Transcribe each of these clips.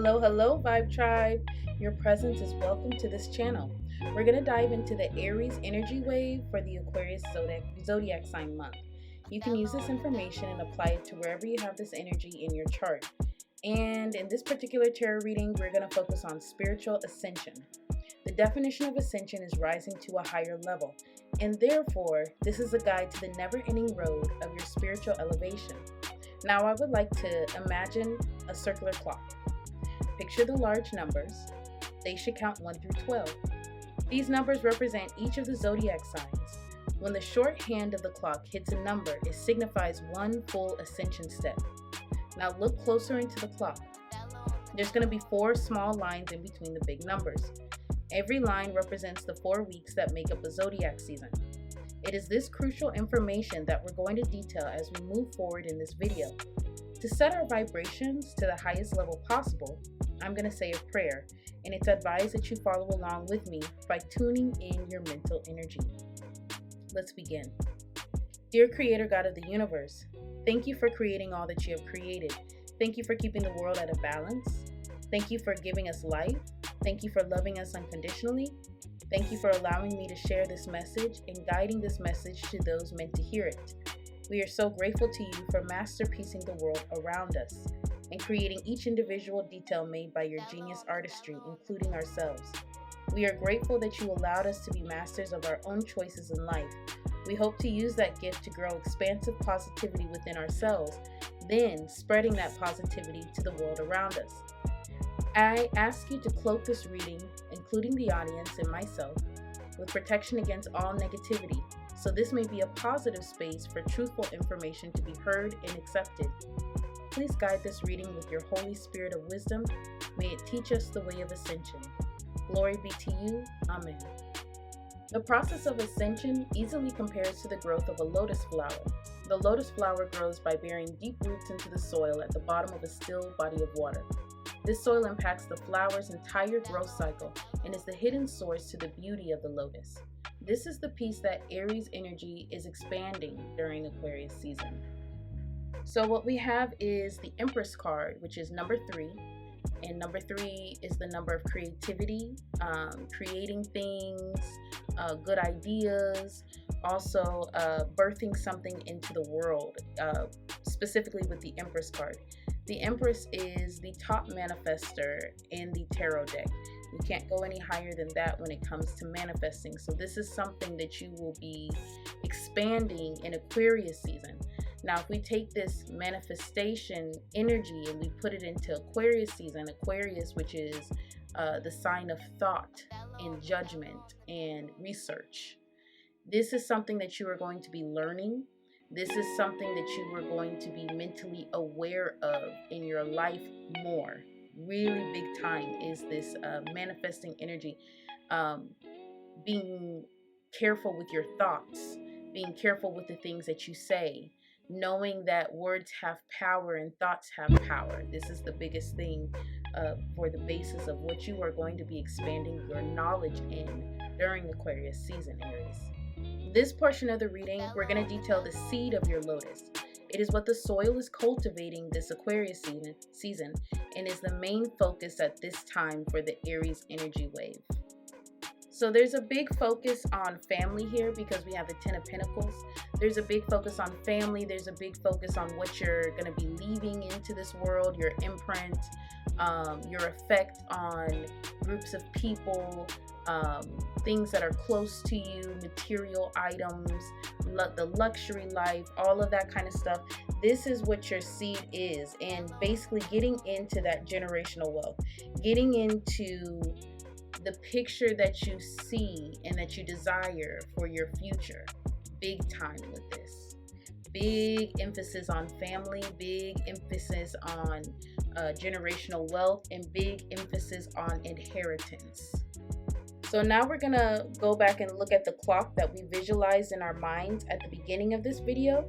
Hello, Vibe Tribe. Your presence is welcome to this channel. We're going to dive into the Aries energy wave for the Aquarius zodiac sign month. You can use this information and apply it to wherever you have this energy in your chart. And in this particular tarot reading, we're going to focus on spiritual ascension. The definition of ascension is rising to a higher level, and therefore, this is a guide to the never-ending road of your spiritual elevation. Now, I would like to imagine a circular clock. Picture the large numbers. They should count 1 through 12. These numbers represent each of the zodiac signs. When the short hand of the clock hits a number, it signifies one full ascension step. Now look closer into the clock. There's going to be 4 small lines in between the big numbers. Every line represents the 4 weeks that make up a zodiac season. It is this crucial information that we're going to detail as we move forward in this video. To set our vibrations to the highest level possible, I'm going to say a prayer, and it's advised that you follow along with me by tuning in your mental energy. Let's begin. Dear Creator God of the universe, thank you for creating all that you have created. Thank you for keeping the world at a balance. Thank you for giving us life. Thank you for loving us unconditionally. Thank you for allowing me to share this message and guiding this message to those meant to hear it. We are so grateful to you for masterpiecing the world around us and creating each individual detail made by your genius artistry, including ourselves. We are grateful that you allowed us to be masters of our own choices in life. We hope to use that gift to grow expansive positivity within ourselves, then spreading that positivity to the world around us. I ask you to cloak this reading, including the audience and myself, with protection against all negativity, so this may be a positive space for truthful information to be heard and accepted. Please guide this reading with your Holy Spirit of wisdom. May it teach us the way of ascension. Glory be to you. Amen. The process of ascension easily compares to the growth of a lotus flower. The lotus flower grows by burying deep roots into the soil at the bottom of a still body of water. This soil impacts the flower's entire growth cycle and is the hidden source to the beauty of the lotus. This is the piece that Aries energy is expanding during Aquarius season. So what we have is the Empress card, which is number 3. And number 3 is the number of creativity, creating things, good ideas, also birthing something into the world, specifically with the Empress card. The Empress is the top manifester in the tarot deck. You can't go any higher than that when it comes to manifesting. So this is something that you will be expanding in Aquarius season. Now, if we take this manifestation energy and we put it into Aquarius season, Aquarius, which is the sign of thought and judgment and research, this is something that you are going to be learning. This is something that you are going to be mentally aware of in your life more. Really big time is this manifesting energy. Being careful with your thoughts, being careful with the things that you say, knowing that words have power and thoughts have power. This is the biggest thing for the basis of what you are going to be expanding your knowledge in during Aquarius season, Aries. This portion of the reading, we're going to detail the seed of your lotus. It is what the soil is cultivating this Aquarius season and is the main focus at this time for the Aries energy wave. So there's a big focus on family here because we have the 10 of Pentacles. There's a big focus on family. There's a big focus on what you're going to be leaving into this world, your imprint, your effect on groups of people, things that are close to you, material items, the luxury life, all of that kind of stuff. This is what your seed is, and basically getting into that generational wealth, getting into the picture that you see and that you desire for your future. Big time with this. Big emphasis on family, big emphasis on generational wealth, and big emphasis on inheritance. So now we're going to go back and look at the clock that we visualized in our minds at the beginning of this video.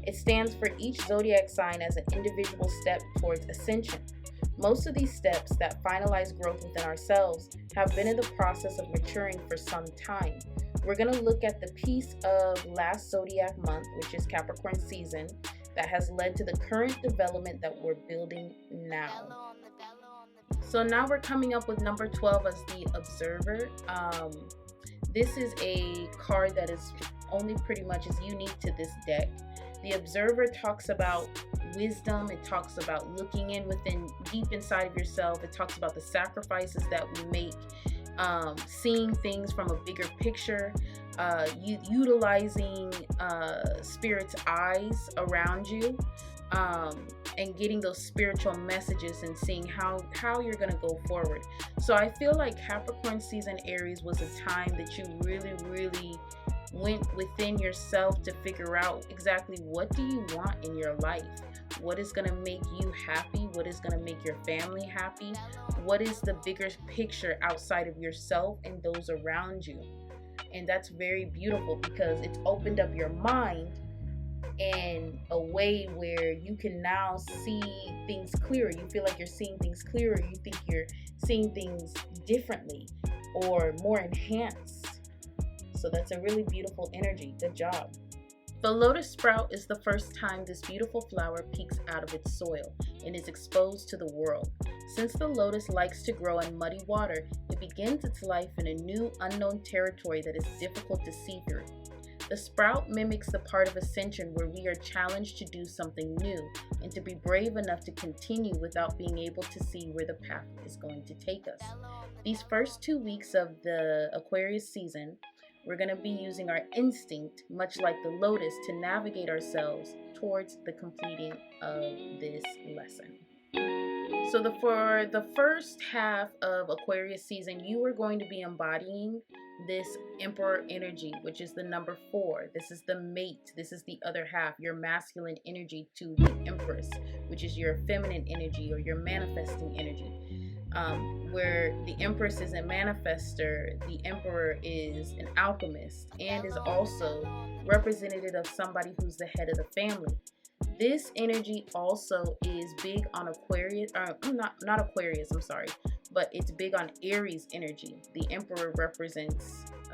It stands for each zodiac sign as an individual step towards ascension. Most of these steps that finalize growth within ourselves have been in the process of maturing for some time. We're going to look at the piece of last zodiac month, which is Capricorn season, that has led to the current development that we're building now. So now we're coming up with number 12 as the Observer. This is a card that is only pretty much is unique to this deck. The Observer talks about wisdom. It talks about looking in within, deep inside of yourself. It talks about the sacrifices that we make, seeing things from a bigger picture, utilizing spirit's eyes around you, and getting those spiritual messages and seeing how you're going to go forward. So I feel like Capricorn season Aries was a time that you really went within yourself to figure out exactly what do you want in your life. What is going to make you happy? What is going to make your family happy? What is the bigger picture outside of yourself and those around you? And that's very beautiful because it's opened up your mind in a way where you can now see things clearer. You feel like you're seeing things clearer. You think you're seeing things differently or more enhanced. So that's a really beautiful energy. Good job. The lotus sprout is the first time this beautiful flower peeks out of its soil and is exposed to the world. Since the lotus likes to grow in muddy water, it begins its life in a new, unknown territory that is difficult to see through. The sprout mimics the part of Ascension where we are challenged to do something new and to be brave enough to continue without being able to see where the path is going to take us. These first 2 weeks of the Aquarius season, we're going to be using our instinct, much like the lotus, to navigate ourselves towards the completing of this lesson. So for the first half of Aquarius season, you are going to be embodying this Emperor energy, which is the number 4. This is the mate. This is the other half, your masculine energy to the Empress, which is your feminine energy or your manifesting energy. Where the Empress is a manifester, the Emperor is an alchemist and is also representative of somebody who's the head of the family. This energy also is big on Aquarius, not Aquarius, I'm sorry, but it's big on Aries energy. The Emperor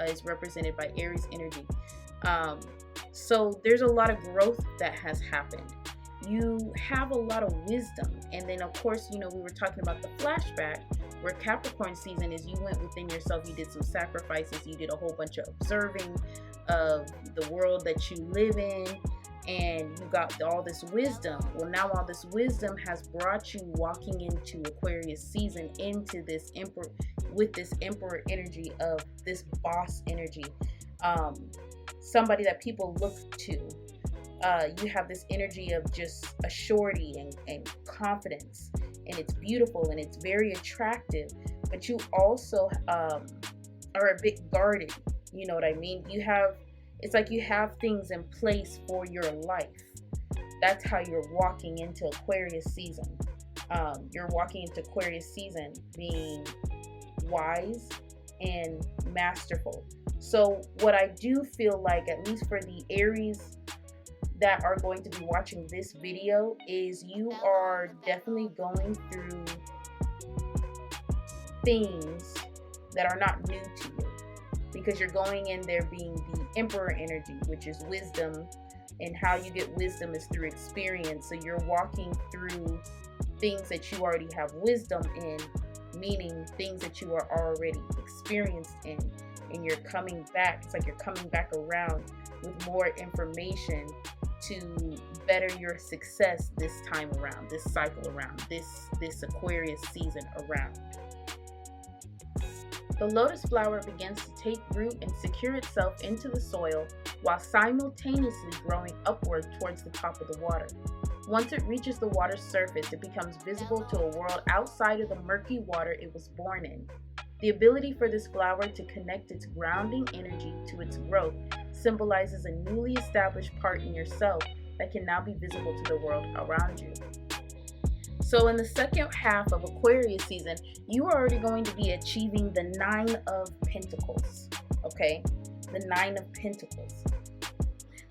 is represented by Aries energy. So there's a lot of growth that has happened. You have a lot of wisdom. And then of course, we were talking about the flashback where Capricorn season is you went within yourself, you did some sacrifices, you did a whole bunch of observing of the world that you live in, and you got all this wisdom. Well, now all this wisdom has brought you walking into Aquarius season into this Emperor, with this Emperor energy of this boss energy, somebody that people look to. You have this energy of just assurity and confidence, and it's beautiful and it's very attractive, but you also are a bit guarded. You know what I mean? It's like you have things in place for your life. That's how you're walking into Aquarius season. You're walking into Aquarius season being wise and masterful. So what I do feel like, at least for the Aries that are going to be watching this video, is you are definitely going through things that are not new to you, because you're going in there being the Emperor energy, which is wisdom, and how you get wisdom is through experience. So you're walking through things that you already have wisdom in, meaning things that you are already experienced in, and you're coming back. It's like you're coming back around with more information to better your success this time around, this cycle around, this Aquarius season around. The lotus flower begins to take root and secure itself into the soil while simultaneously growing upward towards the top of the water. Once it reaches the water's surface, it becomes visible to a world outside of the murky water it was born in. The ability for this flower to connect its grounding energy to its growth symbolizes a newly established part in yourself that can now be visible to the world around you. So in the second half of Aquarius season, you are already going to be achieving the 9 of Pentacles, okay? The 9 of Pentacles.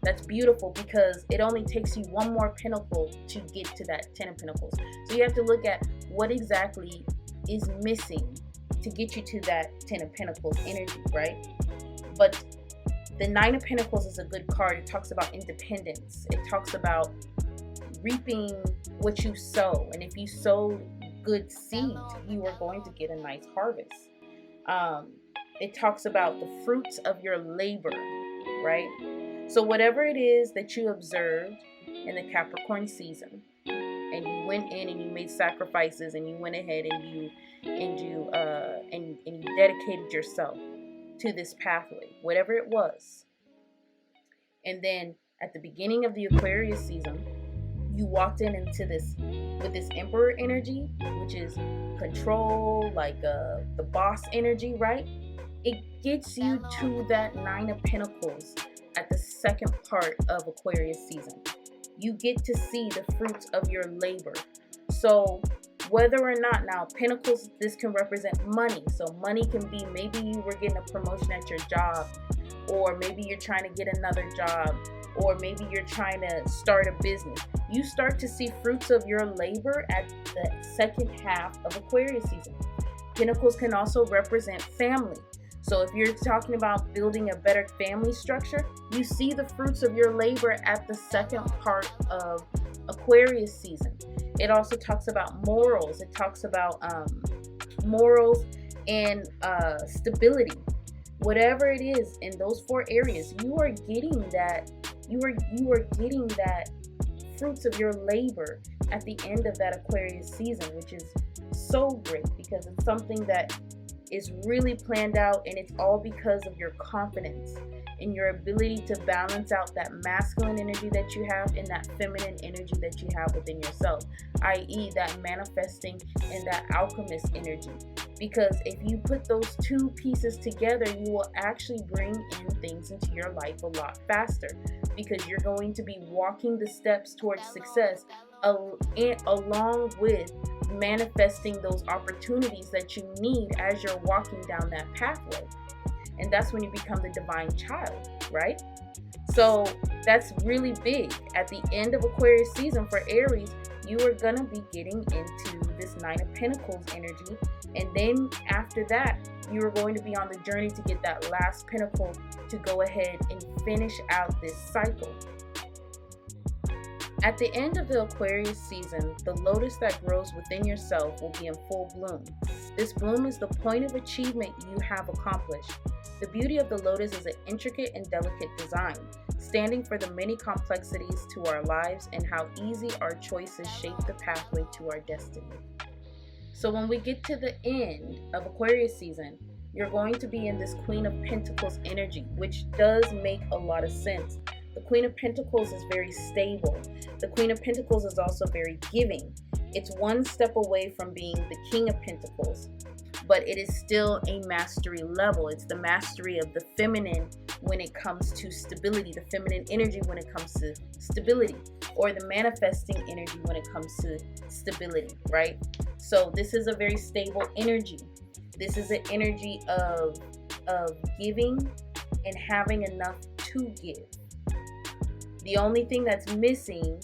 That's beautiful because it only takes you one more pentacle to get to that 10 of Pentacles. So you have to look at what exactly is missing to get you to that 10 of Pentacles energy, right? But the 9 of Pentacles is a good card. It talks about independence. It talks about reaping what you sow. And if you sow good seed, you are going to get a nice harvest. It talks about the fruits of your labor, right? So whatever it is that you observed in the Capricorn season, and you went in and you made sacrifices, and you went ahead and you dedicated yourself to this pathway, whatever it was. And then at the beginning of the Aquarius season, you walked into this with this Emperor energy, which is control, like the boss energy, right? It gets you to that Nine of Pentacles at the second part of Aquarius season. You get to see the fruits of your labor. So whether or not, now Pentacles, this can represent money. So money can be, maybe you were getting a promotion at your job, or maybe you're trying to get another job, or maybe you're trying to start a business. You start to see fruits of your labor at the second half of Aquarius season. Pentacles can also represent family. So if you're talking about building a better family structure, you see the fruits of your labor at the second part of Aquarius season. It also talks about morals. It talks about morals and stability. Whatever it is in those four areas, you are getting that. You are getting that fruits of your labor at the end of that Aquarius season, which is so great because it's something that is really planned out, and it's all because of your confidence and your ability to balance out that masculine energy that you have and that feminine energy that you have within yourself, i.e. that manifesting and that alchemist energy. Because if you put those two pieces together, you will actually bring in things into your life a lot faster, because you're going to be walking the steps towards success along with manifesting those opportunities that you need as you're walking down that pathway. And that's when you become the divine child, right? So that's really big. At the end of Aquarius season for Aries, you are going to be getting into this Nine of Pentacles energy. And then after that, you are going to be on the journey to get that last pentacle to go ahead and finish out this cycle. At the end of the Aquarius season, the lotus that grows within yourself will be in full bloom. This bloom is the point of achievement you have accomplished. The beauty of the lotus is an intricate and delicate design, standing for the many complexities to our lives and how easy our choices shape the pathway to our destiny. So when we get to the end of Aquarius season, you're going to be in this Queen of Pentacles energy, which does make a lot of sense. The Queen of Pentacles is very stable. The Queen of Pentacles is also very giving. It's one step away from being the King of Pentacles, but it is still a mastery level. It's the mastery of the feminine when it comes to stability, the feminine energy when it comes to stability, or the manifesting energy when it comes to stability, right? So this is a very stable energy. This is an energy of giving and having enough to give. The only thing that's missing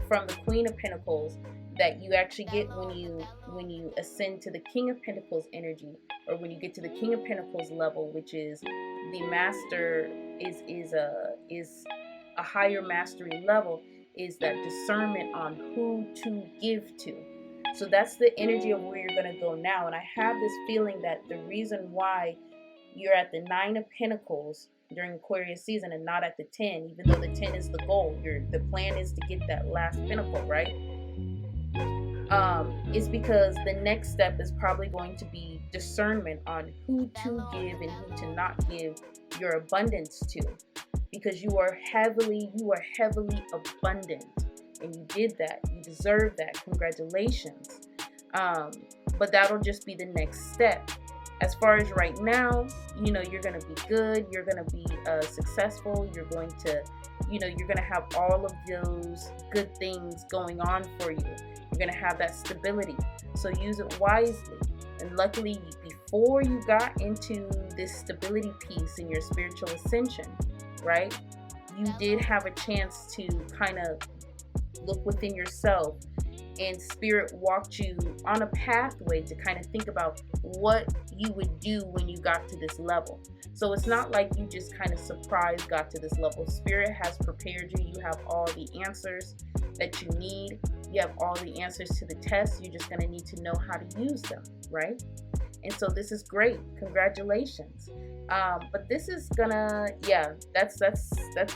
from the Queen of Pentacles that you actually get when you ascend to the King of Pentacles energy, or when you get to the King of Pentacles level, which is the master, is a higher mastery level, is that discernment on who to give to. So that's the energy of where you're going to go now. And I have this feeling that the reason why you're at the Nine of Pentacles during Aquarius season and not at the 10, even though the 10 is the goal, the plan is to get that last pinnacle, right? Is because the next step is probably going to be discernment on who to give and who to not give your abundance to, because you are heavily abundant, and you did that. You deserve that. Congratulations. But that'll just be the next step. As far as right now, you're going to be good. You're going to be successful. You're going to, you're going to have all of those good things going on for you. You're going to have that stability. So use it wisely. And luckily, before you got into this stability piece in your spiritual ascension, right, you did have a chance to kind of look within yourself, and Spirit walked you on a pathway to kind of think about what you would do when you got to this level. So it's not like you just kind of surprise got to this level. Spirit has prepared you. You have all the answers that you need. You have all the answers to the test. You're just going to need to know how to use them, right? And so this is great. Congratulations. But this is gonna, yeah, that's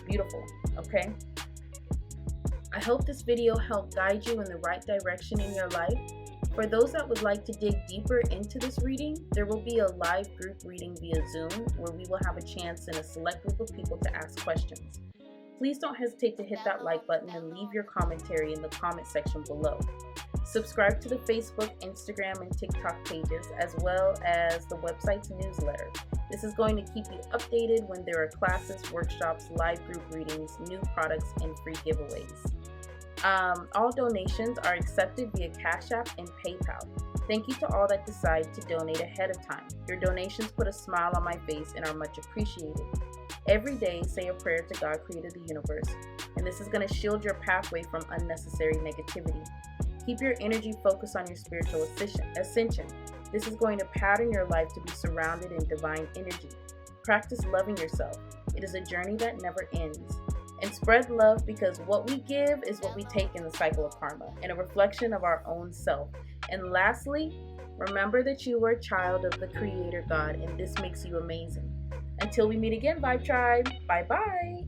beautiful. Okay. I hope this video helped guide you in the right direction in your life. For those that would like to dig deeper into this reading, there will be a live group reading via Zoom where we will have a chance in a select group of people to ask questions. Please don't hesitate to hit that like button and leave your commentary in the comment section below. Subscribe to the Facebook, Instagram, and TikTok pages, as well as the website's newsletter. This is going to keep you updated when there are classes, workshops, live group readings, new products, and free giveaways. All donations are accepted via Cash App and PayPal. Thank you to all that decide to donate ahead of time. Your donations put a smile on my face and are much appreciated. Every day, say a prayer to God, creator of the universe, and this is going to shield your pathway from unnecessary negativity. Keep your energy focused on your spiritual ascension. This is going to pattern your life to be surrounded in divine energy. Practice loving yourself. It is a journey that never ends. And spread love, because what we give is what we take in the cycle of karma, and a reflection of our own self. And lastly, remember that you are a child of the Creator God, and this makes you amazing. Until we meet again, Vibe Tribe. Bye-bye.